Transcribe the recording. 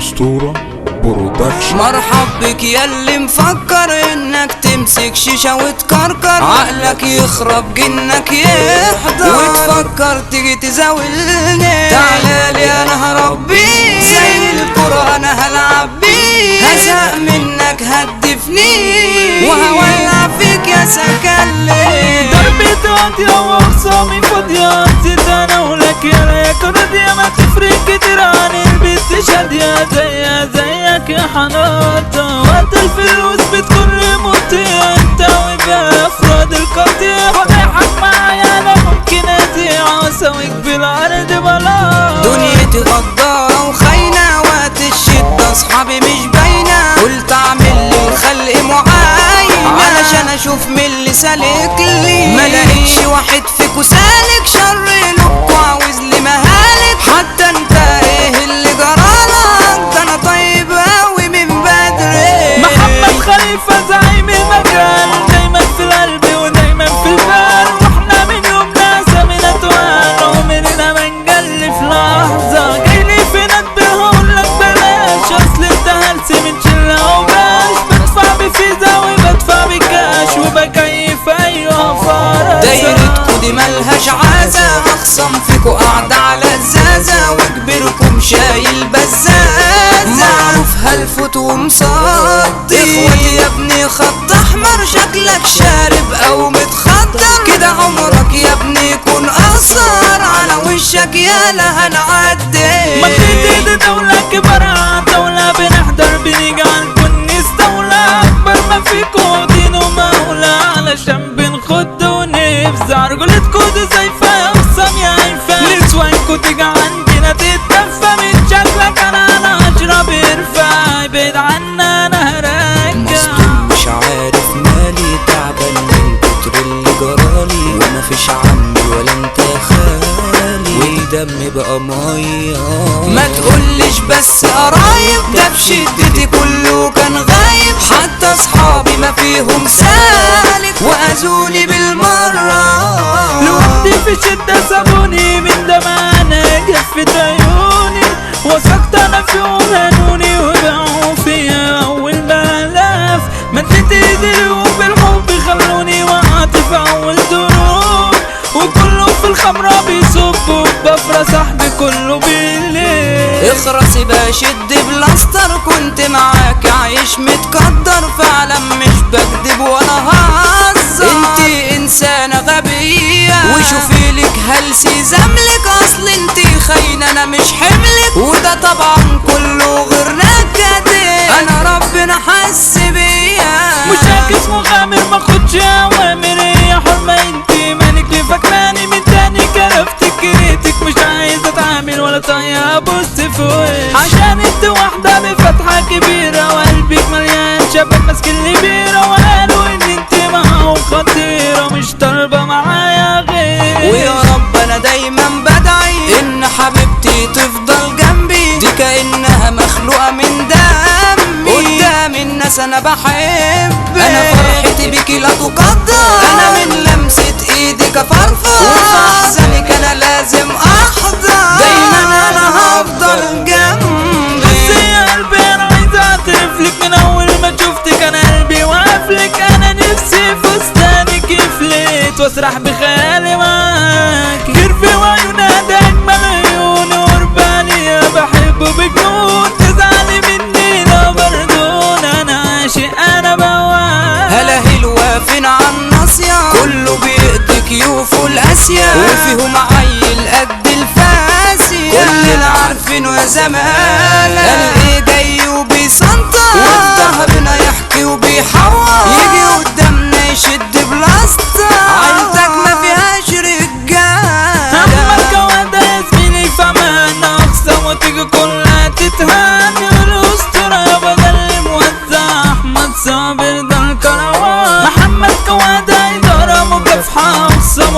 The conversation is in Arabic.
الأسطورة برودكشن. مرحب بك ياللي مفكر انك تمسك شيشة وتكركر، عقلك يخرب جنك يحضر وتفكر تيجي تزاولني. تعالالي انا هربيك زي الكرة انا هلعب بيك، هزهق منك هتدفني وهولع فيك يا سكلي. ضربتي واطية وأخصامي فاضية، نسيت انا ولك يا ريك راضية، ما تفرق كتير عن البنت شادية زيك يا حناطة. وقت الفلوس بتكون ريموتية، انت وبقى افراد القطيع، وضيحك معايا انا ممكن اذيع واسويك بالارض بلا. دنيتي غدارة وخاينة، وقت الشدة اصحابي مش باينة، قلت اعمل للخلق معاينة علشان اشوف مين اللي سالك لي. ملاقيش واحد فيكو سالك، شر لكو عاوز لي مهالك، حتى انت ايه اللي جرالك؟ ده انا طيب اوي من بدري. محمد خليفة زعيم المجال، دايما في القلب ودايما في البال، واحنا من يومنا سمينا توال ومننا ما نجلي في لحظة. جايلي في ندبه هقولك بلاش، اصل انت هلسي من شلة وباش، بدفع بفيزا وبدفع بكاش وبكيف ايوه فرصة. دايرتكو دي ملهاش عازة، اخصم فيكو قاعدة على الزازة، وكبركم شايل بزازة، معروف هلفوت ومصدي. اخواتي يا ابني خط احمر، شكلك شارب او متخدر، كده عمرك يا ابني يكون قصر، على وشك يالا هنعدي. مدينة دي دولة كبرى دولة، بنحضر بنيجي عالكون نستولى، اكبر ما فيكو دين ومولى، علشان بنخد ونفزع. رجولتكو دي زيفة يا اخصام يا عيفة، نسوانكو تيجي عندنا تتدفى، من شكلك انا هشرب يرفع، ابعد عنا انا هرجع. مصدوم مش عارف مالي، تعبان من كتر اللي جرالي، ومفيش عمي ولا انت خالي، والدم بقى ميه. ما تقولش بس قرايب، ده بشدتي كله كان غايب، حتى اصحابي ما فيهم سالك واذوني بالمره. لوحدي في شدة سابوني، من دمعنا جفت عيوني، وثقت انا فيهم هنوني وباعوا فيا اول ملاف. مدت ايدي لهم بالحب خلوني، وقعت في اول دروب، وكله في الخمرة بيصب، بفرة صاحبي كله بالليل. اخرسي بشد بلاستر، كنت معاك عايش متقدر، فعلا مش بكدب ولا هزر، انتي انسانة غبية وشوفي لك هلسي زملك، اصل انتي خاينة انا مش حملك، وده طبعا كله غير نكدي، انا ربنا حس بيا. مشاكس مغامر ماخدش اوامر، يا حرمة انتي مالك ليه فاكراني من تاني، كرفتك كرهتك مش عايز اتعامل ولا طايقة ابص في وشك، عشان انت واحدة بفتحة كبيرة، وقلبك مليان شباب ماسك البيرة، وقالوا ان انت معاهم خطيرة، مش طالبة معايا غير. ويا رب انا دايما بدعي ان حبيبتي تفضل جنبي، دي كأنها مخلوقة من دمي، قدام الناس انا بحبك، انا فرحتي بيكي لا تقدر، انا من لمسة ايدك افرفر، وفي احزانك انا لازم احضر، دايما انا هفضل جنبك. بس يا قلبي انا عايز اعترفلك، من اول ما شفتك انا قلبي وقفلك، انا نفسي فستانك يفلت واسرح بخيالي معاك، كرفي وعيونها ده اجمل عيوني، وقرباني بحبه بجنون، تزعلي مني لو بردون، انا عاشق انا بواك. هلا هلوة فين عالناصية، كله بيقضي كيوفه القاسية، وفيهم عيل قد الفاسية، كلنا عارفينه يا زمان، قال ايه جاي وبيسنطر، وفي ظهرنا يحكي وبيحور، يجي قدامنا يشد بلاستر، عيلتك ما فيهاش رجالة. اما الكوادة يا زميلي فمان، اخصم وتيجي كلها تتهان، الاسطورة بدل موزع احمد صابر ده الكروان، محمد كوادة ادارة مكافحة، اخصم